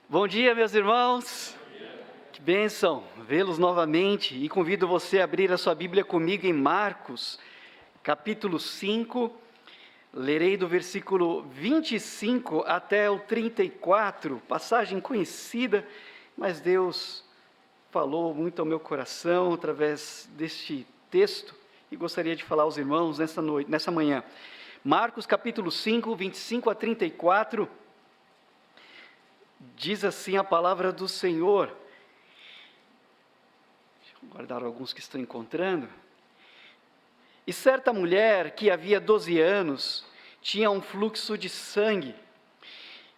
Bom dia, meus irmãos. Que bênção vê-los novamente, e convido você a abrir a sua Bíblia comigo em Marcos, capítulo 5, lerei do versículo 25 até o 34, passagem conhecida, mas Deus falou muito ao meu coração através deste texto, e gostaria de falar aos irmãos nessa manhã. Marcos capítulo 5, 25 a 34, diz assim a palavra do Senhor. Deixa eu guardar alguns que estão encontrando. E certa mulher que havia 12 anos, tinha um fluxo de sangue,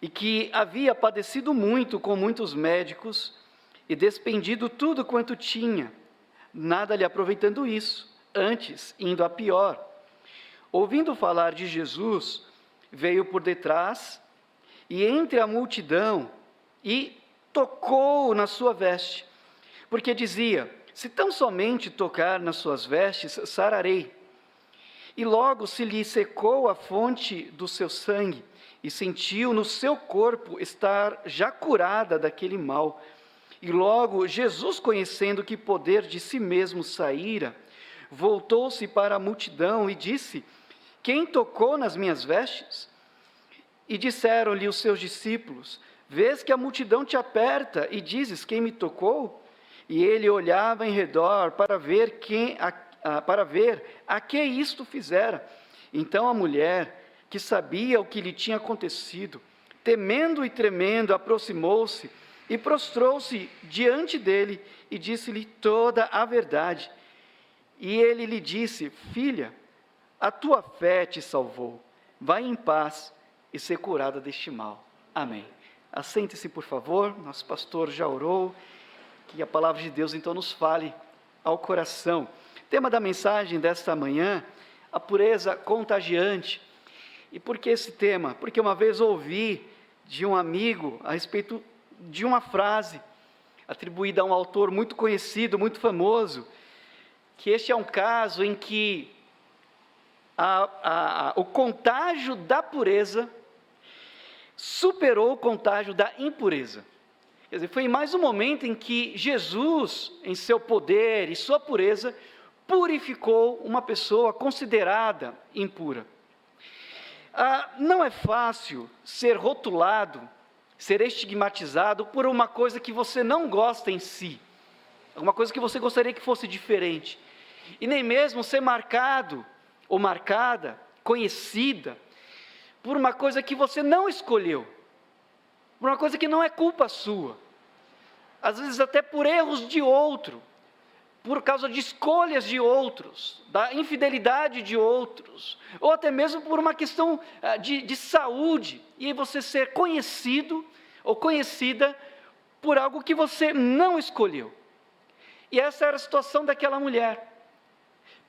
e que havia padecido muito com muitos médicos, e despendido tudo quanto tinha, nada lhe aproveitando isso, antes indo a pior. Ouvindo falar de Jesus, veio por detrás, e entre a multidão, e tocou na sua veste, porque dizia: se tão somente tocar nas suas vestes, sararei. E logo se lhe secou a fonte do seu sangue, e sentiu no seu corpo estar já curada daquele mal. E logo Jesus, conhecendo que poder de si mesmo saíra, voltou-se para a multidão e disse: quem tocou nas minhas vestes? E disseram-lhe os seus discípulos: vês que a multidão te aperta e dizes: quem me tocou? E ele olhava em redor para ver a que isto fizera. Então a mulher, que sabia o que lhe tinha acontecido, temendo e tremendo, aproximou-se e prostrou-se diante dele e disse-lhe toda a verdade. E ele lhe disse: filha, a tua fé te salvou, vai em paz e ser curada deste mal. Amém. Assente-se, por favor, nosso pastor já orou, que a palavra de Deus então nos fale ao coração. Tema da mensagem desta manhã: a pureza contagiante. E por que esse tema? Porque uma vez ouvi de um amigo a respeito de uma frase atribuída a um autor muito conhecido, muito famoso, que este é um caso em que o contágio da pureza superou o contágio da impureza. Quer dizer, foi em mais um momento em que Jesus, em seu poder e sua pureza, purificou uma pessoa considerada impura. Não é fácil ser rotulado, ser estigmatizado por uma coisa que você não gosta em si, uma coisa que você gostaria que fosse diferente, e nem mesmo ser marcado ou marcada, conhecida, por uma coisa que você não escolheu, por uma coisa que não é culpa sua, às vezes até por erros de outro, por causa de escolhas de outros, da infidelidade de outros, ou até mesmo por uma questão de saúde, e você ser conhecido ou conhecida por algo que você não escolheu. E essa era a situação daquela mulher.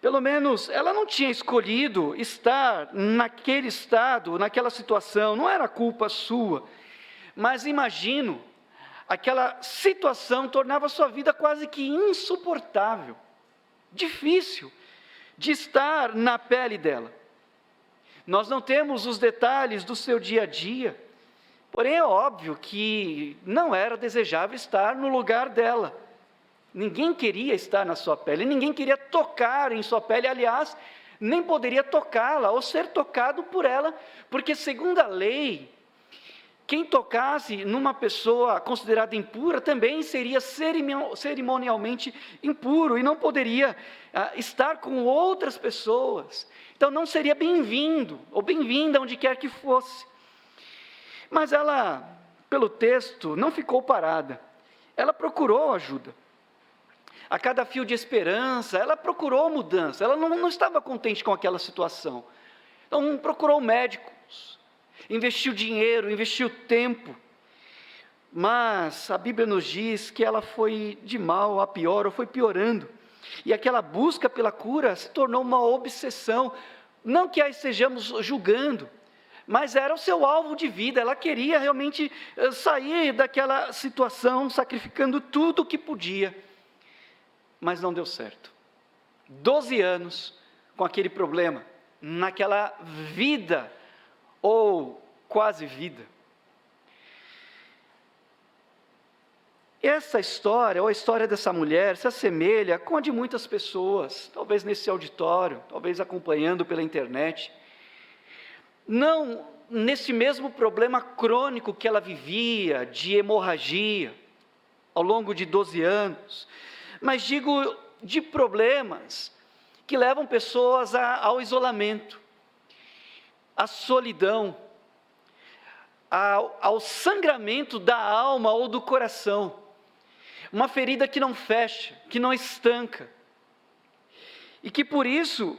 Pelo menos ela não tinha escolhido estar naquele estado, naquela situação, não era culpa sua, mas imagino, aquela situação tornava sua vida quase que insuportável, difícil de estar na pele dela. Nós não temos os detalhes do seu dia a dia, porém é óbvio que não era desejável estar no lugar dela. Ninguém queria estar na sua pele, ninguém queria tocar em sua pele, aliás, nem poderia tocá-la ou ser tocado por ela, porque segundo a lei, quem tocasse numa pessoa considerada impura também seria cerimonialmente impuro e não poderia estar com outras pessoas. Então não seria bem-vindo ou bem-vinda onde quer que fosse. Mas ela, pelo texto, não ficou parada. Ela procurou ajuda. A cada fio de esperança, ela procurou mudança. Ela não estava contente com aquela situação. Então procurou médicos, investiu dinheiro, investiu tempo, mas a Bíblia nos diz que ela foi de mal a pior, ou foi piorando, e aquela busca pela cura se tornou uma obsessão. Não que a estejamos julgando, mas era o seu alvo de vida. Ela queria realmente sair daquela situação, sacrificando tudo o que podia, mas não deu certo. 12 anos com aquele problema, naquela vida, ou quase vida. Essa história, ou a história dessa mulher, se assemelha com a de muitas pessoas, talvez nesse auditório, talvez acompanhando pela internet. Não nesse mesmo problema crônico que ela vivia, de hemorragia, ao longo de 12 anos, mas digo de problemas que levam pessoas ao isolamento, à solidão, ao sangramento da alma ou do coração, uma ferida que não fecha, que não estanca, e que por isso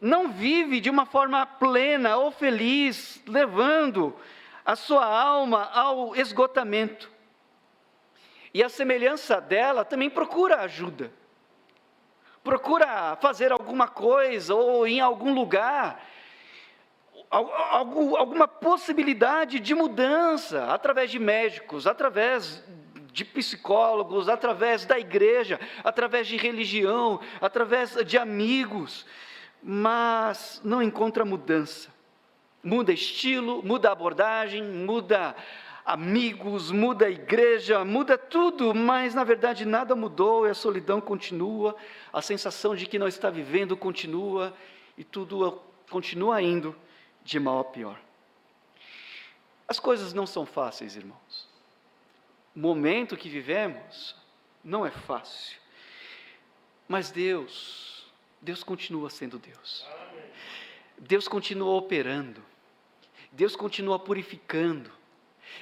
não vive de uma forma plena ou feliz, levando a sua alma ao esgotamento. E a semelhança dela também procura ajuda, procura fazer alguma coisa ou em algum lugar, alguma possibilidade de mudança, através de médicos, através de psicólogos, através da igreja, através de religião, através de amigos, mas não encontra mudança. Muda estilo, muda abordagem, muda amigos, muda a igreja, muda tudo, mas na verdade nada mudou e a solidão continua, a sensação de que não está vivendo continua e tudo continua indo de mal a pior. As coisas não são fáceis, irmãos. O momento que vivemos não é fácil, mas Deus continua sendo Deus. Deus continua operando, Deus continua purificando,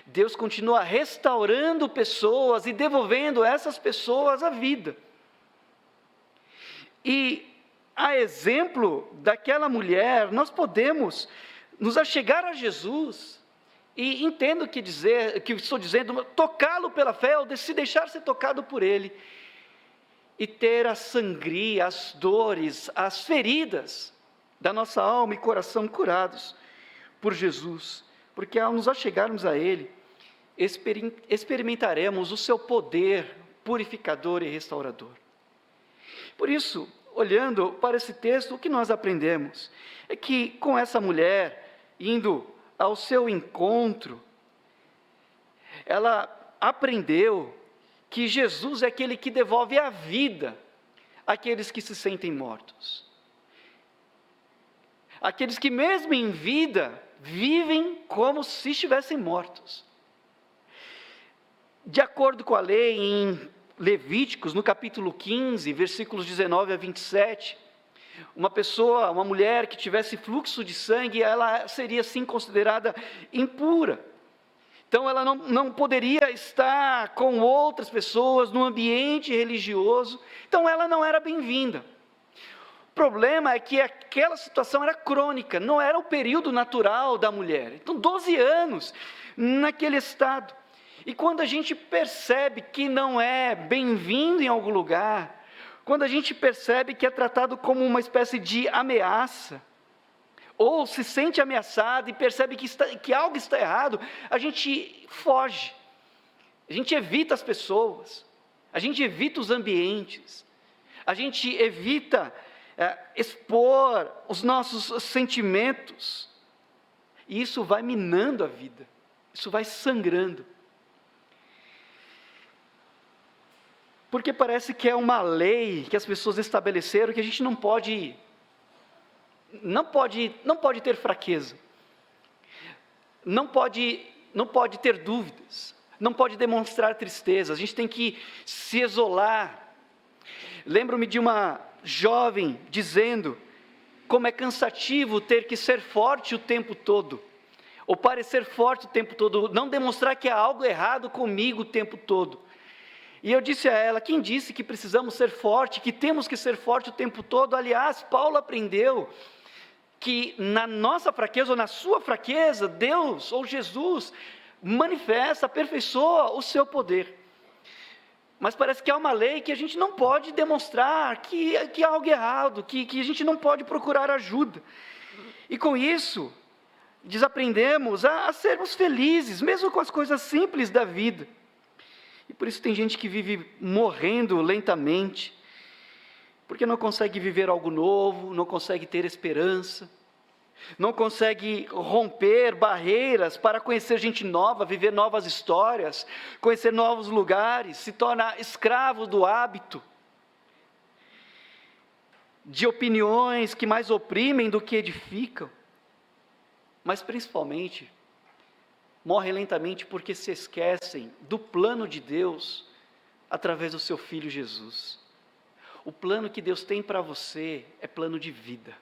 Deus continua restaurando pessoas e devolvendo essas pessoas à vida. E a exemplo daquela mulher, nós podemos nos achegar a Jesus, e entendo que estou dizendo, tocá-lo pela fé, ou se deixar ser tocado por Ele, e ter a sangria, as dores, as feridas da nossa alma e coração curados por Jesus, porque ao nos achegarmos a Ele, experimentaremos o seu poder purificador e restaurador. Por isso, olhando para esse texto, o que nós aprendemos é que com essa mulher indo ao seu encontro, ela aprendeu que Jesus é aquele que devolve a vida àqueles que se sentem mortos. Aqueles que mesmo em vida vivem como se estivessem mortos. De acordo com a lei, em Levíticos, no capítulo 15, versículos 19 a 27, uma mulher que tivesse fluxo de sangue, ela seria sim considerada impura. Então ela não poderia estar com outras pessoas no ambiente religioso, então ela não era bem-vinda. O problema é que aquela situação era crônica, não era o período natural da mulher. Então 12 anos naquele estado. E quando a gente percebe que não é bem-vindo em algum lugar, quando a gente percebe que é tratado como uma espécie de ameaça, ou se sente ameaçado e percebe que algo está errado, a gente foge, a gente evita as pessoas, a gente evita os ambientes, a gente evita expor os nossos sentimentos, e isso vai minando a vida, isso vai sangrando. Porque parece que é uma lei que as pessoas estabeleceram que a gente não pode ter fraqueza, não pode ter dúvidas, não pode demonstrar tristeza, a gente tem que se isolar. Lembro-me de uma jovem dizendo como é cansativo ter que ser forte o tempo todo, ou parecer forte o tempo todo, não demonstrar que há algo errado comigo o tempo todo. E eu disse a ela, quem disse que precisamos ser forte, que temos que ser forte o tempo todo? Aliás, Paulo aprendeu que na nossa fraqueza, ou na sua fraqueza, Deus ou Jesus manifesta, aperfeiçoa o seu poder. Mas parece que há uma lei que a gente não pode demonstrar que há algo errado, que a gente não pode procurar ajuda. E com isso, desaprendemos a sermos felizes, mesmo com as coisas simples da vida. E por isso tem gente que vive morrendo lentamente, porque não consegue viver algo novo, não consegue ter esperança, não consegue romper barreiras para conhecer gente nova, viver novas histórias, conhecer novos lugares, se torna escravo do hábito, de opiniões que mais oprimem do que edificam, mas principalmente morrem lentamente porque se esquecem do plano de Deus através do seu Filho Jesus. O plano que Deus tem para você é plano de vida.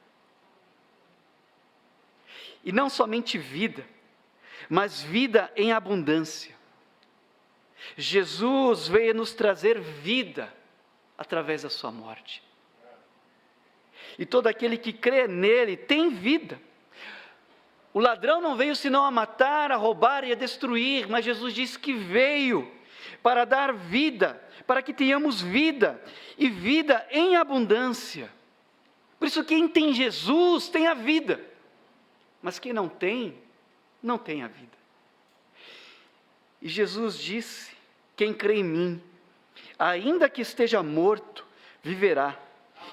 E não somente vida, mas vida em abundância. Jesus veio nos trazer vida através da sua morte. E todo aquele que crê nele tem vida. O ladrão não veio senão a matar, a roubar e a destruir, mas Jesus disse que veio para dar vida, para que tenhamos vida, e vida em abundância. Por isso quem tem Jesus tem a vida, mas quem não tem, não tem a vida. E Jesus disse: quem crê em mim, ainda que esteja morto, viverá.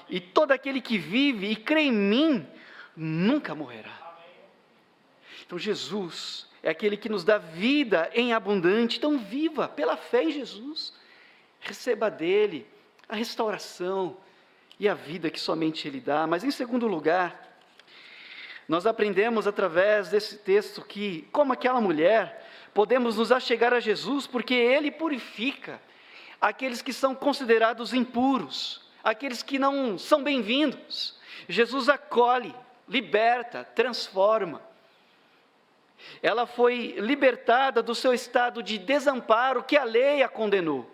E todo aquele que vive e crê em mim, nunca morrerá. Então Jesus é aquele que nos dá vida em abundante. Então viva pela fé em Jesus. Receba dele a restauração e a vida que somente ele dá. Mas em segundo lugar, nós aprendemos através desse texto que, como aquela mulher, podemos nos achegar a Jesus porque ele purifica aqueles que são considerados impuros, aqueles que não são bem-vindos. Jesus acolhe, liberta, transforma. Ela foi libertada do seu estado de desamparo que a lei a condenou.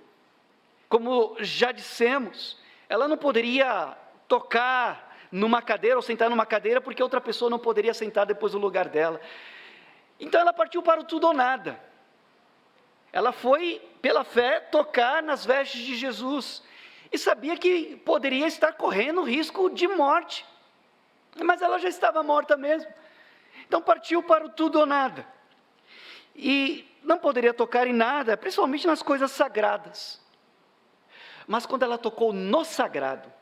Como já dissemos, ela não poderia tocar numa cadeira ou sentar numa cadeira porque outra pessoa não poderia sentar depois do lugar dela. Então ela partiu para o tudo ou nada. Ela foi, pela fé, tocar nas vestes de Jesus e sabia que poderia estar correndo risco de morte, mas ela já estava morta mesmo. Então partiu para o tudo ou nada, e não poderia tocar em nada, principalmente nas coisas sagradas. Mas quando ela tocou no sagrado,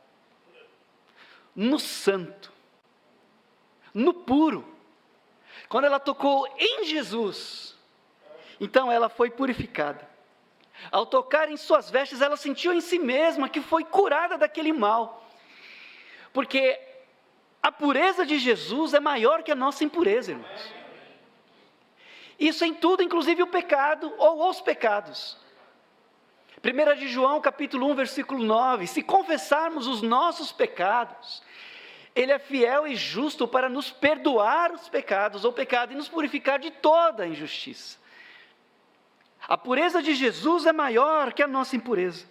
no santo, no puro, quando ela tocou em Jesus, então ela foi purificada. Ao tocar em suas vestes, ela sentiu em si mesma que foi curada daquele mal, porque a pureza de Jesus é maior que a nossa impureza, irmãos. Isso em tudo, inclusive o pecado ou os pecados. 1 de João, capítulo 1, versículo 9, se confessarmos os nossos pecados, Ele é fiel e justo para nos perdoar os pecados ou pecado e nos purificar de toda a injustiça. A pureza de Jesus é maior que a nossa impureza.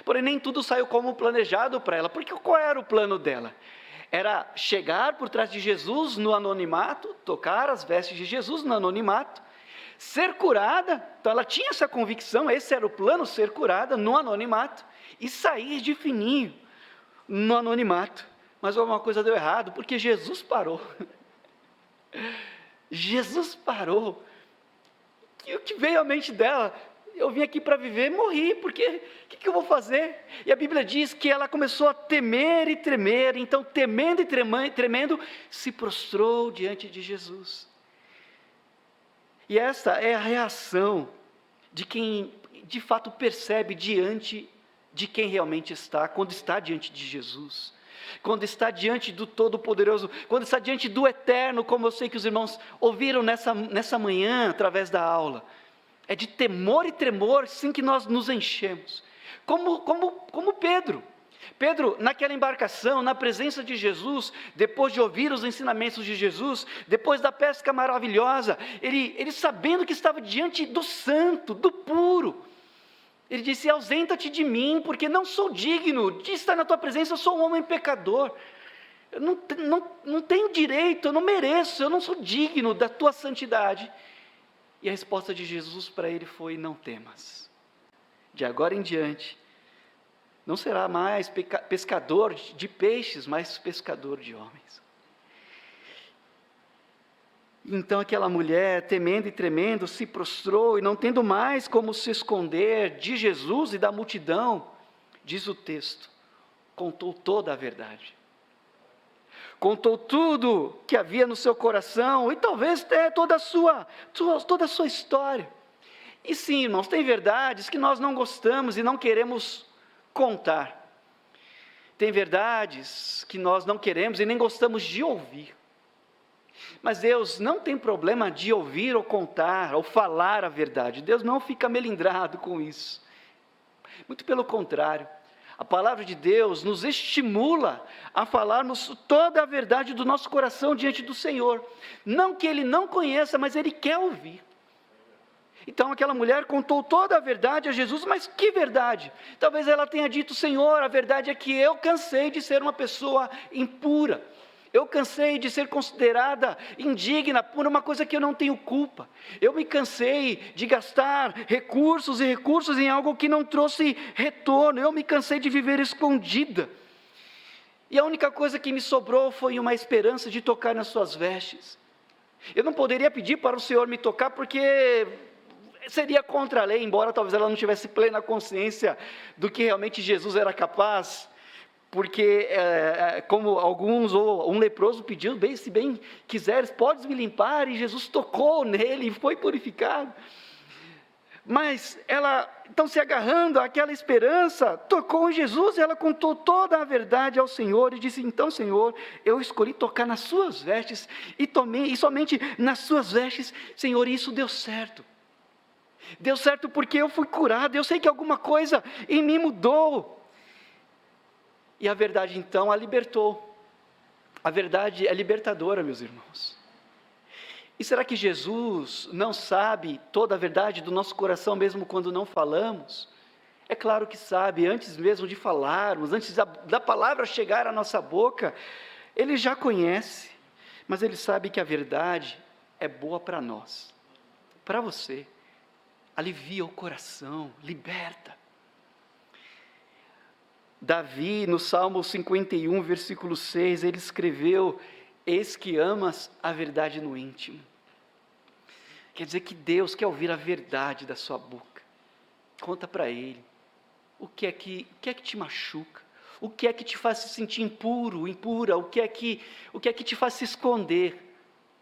Porém, nem tudo saiu como planejado para ela, porque qual era o plano dela? Era chegar por trás de Jesus no anonimato, tocar as vestes de Jesus no anonimato, ser curada. Então ela tinha essa convicção, esse era o plano, ser curada no anonimato, e sair de fininho no anonimato. Mas alguma coisa deu errado, porque Jesus parou. Jesus parou. E o que veio à mente dela? Eu vim aqui para viver, morri, porque o que eu vou fazer? E a Bíblia diz que ela começou a temer e tremer, então temendo e tremendo, se prostrou diante de Jesus. E essa é a reação de quem de fato percebe diante de quem realmente está, quando está diante de Jesus, quando está diante do Todo-Poderoso, quando está diante do Eterno, como eu sei que os irmãos ouviram nessa manhã, através da aula. É de temor e tremor, sim, que nós nos enchemos. Como Pedro. Pedro, naquela embarcação, na presença de Jesus, depois de ouvir os ensinamentos de Jesus, depois da pesca maravilhosa, ele sabendo que estava diante do santo, do puro, ele disse: ausenta-te de mim, porque não sou digno de estar na tua presença, eu sou um homem pecador. Eu não tenho direito, eu não mereço, eu não sou digno da tua santidade. E a resposta de Jesus para ele foi: não temas, de agora em diante, não será mais pescador de peixes, mas pescador de homens. Então aquela mulher, temendo e tremendo, se prostrou, e não tendo mais como se esconder de Jesus e da multidão, diz o texto, contou toda a verdade. contou tudo que havia no seu coração e talvez até toda a sua história. E sim, irmãos, tem verdades que nós não gostamos e não queremos contar. Tem verdades que nós não queremos e nem gostamos de ouvir. Mas Deus não tem problema de ouvir ou contar ou falar a verdade. Deus não fica melindrado com isso. Muito pelo contrário. A palavra de Deus nos estimula a falarmos toda a verdade do nosso coração diante do Senhor. Não que Ele não conheça, mas Ele quer ouvir. Então aquela mulher contou toda a verdade a Jesus, mas que verdade? Talvez ela tenha dito: Senhor, a verdade é que eu cansei de ser uma pessoa impura. Eu cansei de ser considerada indigna por uma coisa que eu não tenho culpa. Eu me cansei de gastar recursos e recursos em algo que não trouxe retorno. Eu me cansei de viver escondida. E a única coisa que me sobrou foi uma esperança de tocar nas suas vestes. Eu não poderia pedir para o Senhor me tocar porque seria contra a lei, embora talvez ela não tivesse plena consciência do que realmente Jesus era capaz. Porque, como alguns, ou um leproso pediu: bem, se bem quiseres, podes me limpar, e Jesus tocou nele e foi purificado. Mas ela, então, se agarrando àquela esperança, tocou em Jesus, e ela contou toda a verdade ao Senhor, e disse: então, Senhor, eu escolhi tocar nas suas vestes, e somente nas suas vestes, Senhor, e isso deu certo. Deu certo porque eu fui curado, eu sei que alguma coisa em mim mudou. E a verdade então a libertou. A verdade é libertadora, meus irmãos. E será que Jesus não sabe toda a verdade do nosso coração, mesmo quando não falamos? É claro que sabe, antes mesmo de falarmos, antes da palavra chegar à nossa boca, Ele já conhece, mas Ele sabe que a verdade é boa para nós, para você, alivia o coração, liberta. Davi, no Salmo 51, versículo 6, ele escreveu: eis que amas a verdade no íntimo. Quer dizer que Deus quer ouvir a verdade da sua boca. Conta para Ele, o que é que te machuca? O que é que te faz se sentir impuro, impura? O que é que te faz se esconder?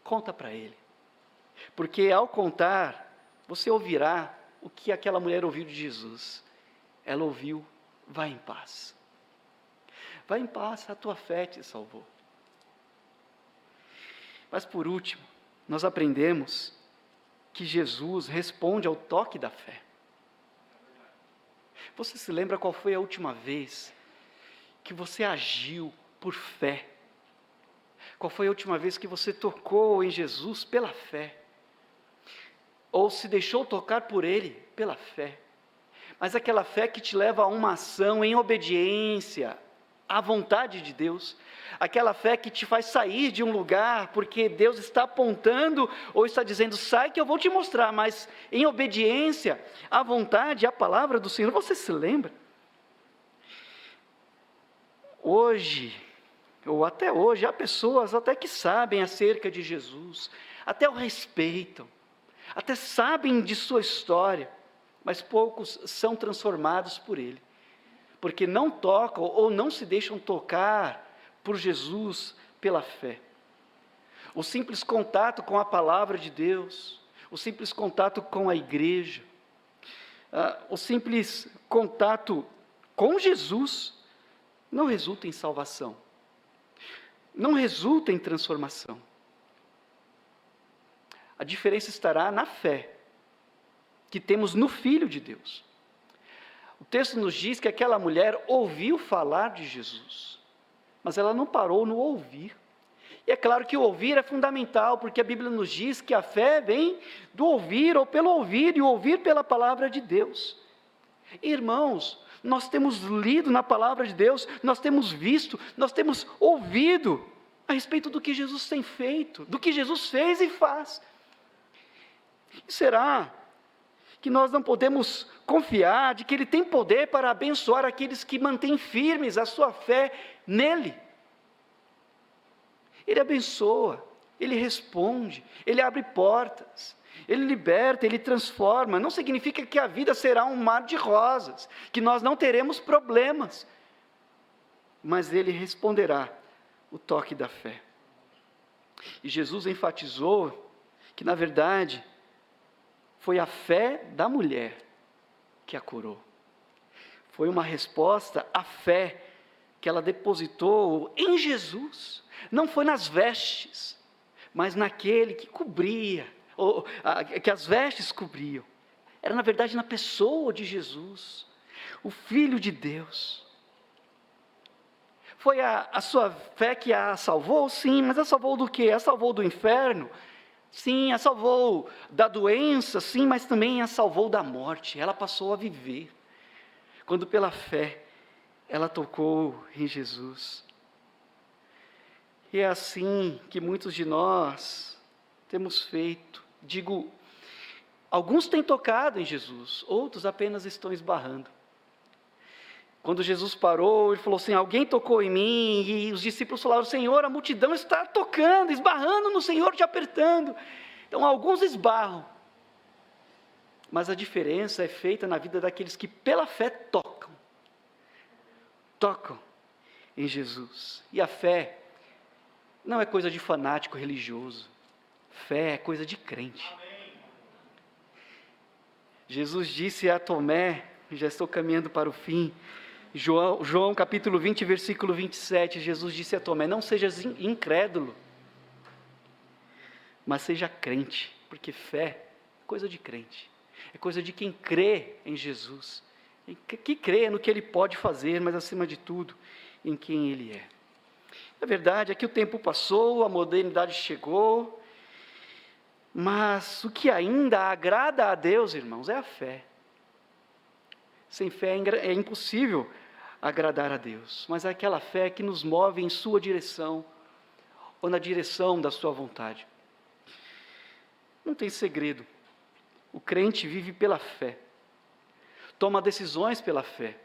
Conta para Ele. Porque ao contar, você ouvirá o que aquela mulher ouviu de Jesus. Ela ouviu: vai em paz. Vai em paz, a tua fé te salvou. Mas por último, nós aprendemos que Jesus responde ao toque da fé. Você se lembra qual foi a última vez que você agiu por fé? Qual foi a última vez que você tocou em Jesus pela fé? Ou se deixou tocar por Ele pela fé? Mas aquela fé que te leva a uma ação em obediência à vontade de Deus, aquela fé que te faz sair de um lugar, porque Deus está apontando, ou está dizendo: sai que eu vou te mostrar, mas em obediência à vontade, à palavra do Senhor. Você se lembra? Hoje, ou até hoje, há pessoas até que sabem acerca de Jesus, até o respeitam, até sabem de sua história, mas poucos são transformados por Ele, porque não tocam ou não se deixam tocar por Jesus pela fé. O simples contato com a palavra de Deus, o simples contato com a igreja, o simples contato com Jesus, não resulta em salvação, não resulta em transformação. A diferença estará na fé que temos no Filho de Deus. O texto nos diz que aquela mulher ouviu falar de Jesus, mas ela não parou no ouvir. E é claro que o ouvir é fundamental, porque a Bíblia nos diz que a fé vem do ouvir, ou pelo ouvir, e o ouvir pela palavra de Deus. Irmãos, nós temos lido na palavra de Deus, nós temos visto, nós temos ouvido a respeito do que Jesus tem feito, do que Jesus fez e faz. E será que nós não podemos confiar de que Ele tem poder para abençoar aqueles que mantêm firmes a sua fé nele? Ele abençoa, Ele responde, Ele abre portas, Ele liberta, Ele transforma. Não significa que a vida será um mar de rosas, que nós não teremos problemas, mas Ele responderá o toque da fé. E Jesus enfatizou que, na verdade, foi a fé da mulher que a curou. Foi uma resposta à fé que ela depositou em Jesus. Não foi nas vestes, mas naquele que cobria, que as vestes cobriam. Era, na verdade, na pessoa de Jesus, o Filho de Deus. Foi a sua fé que a salvou? Sim, mas a salvou do quê? A salvou do inferno? Sim, a salvou da doença? Sim, mas também a salvou da morte. Ela passou a viver. Quando pela fé, ela tocou em Jesus. E é assim que muitos de nós temos feito. Digo, alguns têm tocado em Jesus, outros apenas estão esbarrando. Quando Jesus parou, ele falou assim, alguém tocou em mim, e os discípulos falaram, Senhor, a multidão está tocando, esbarrando no Senhor, te apertando. Então, alguns esbarram, mas a diferença é feita na vida daqueles que pela fé tocam em Jesus. E a fé não é coisa de fanático religioso, fé é coisa de crente. Amém. Jesus disse a Tomé, já estou caminhando para o fim, João capítulo 20, versículo 27, Jesus disse a Tomé, não sejas incrédulo, mas seja crente, porque fé é coisa de crente, é coisa de quem crê em Jesus, que crê no que Ele pode fazer, mas acima de tudo, em quem Ele é. A verdade é que o tempo passou, a modernidade chegou, mas o que ainda agrada a Deus, irmãos, é a fé. Sem fé é impossível agradar a Deus, mas é aquela fé que nos move em sua direção, ou na direção da sua vontade. Não tem segredo, o crente vive pela fé, toma decisões pela fé,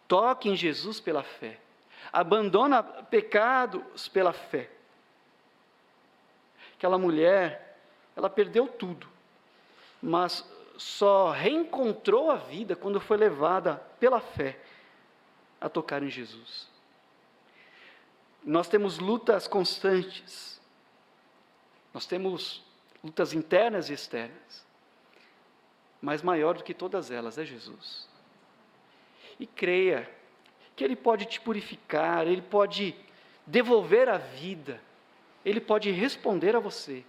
toca em Jesus pela fé, abandona pecados pela fé. Aquela mulher, ela perdeu tudo, mas só reencontrou a vida quando foi levada pela fé a tocar em Jesus. Nós temos lutas constantes, nós temos lutas internas e externas, mas maior do que todas elas é Jesus. E creia que Ele pode te purificar, Ele pode devolver a vida, Ele pode responder a você,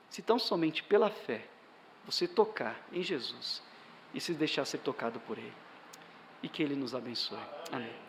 se tão somente pela fé você tocar em Jesus e se deixar ser tocado por Ele. E que Ele nos abençoe. Amém.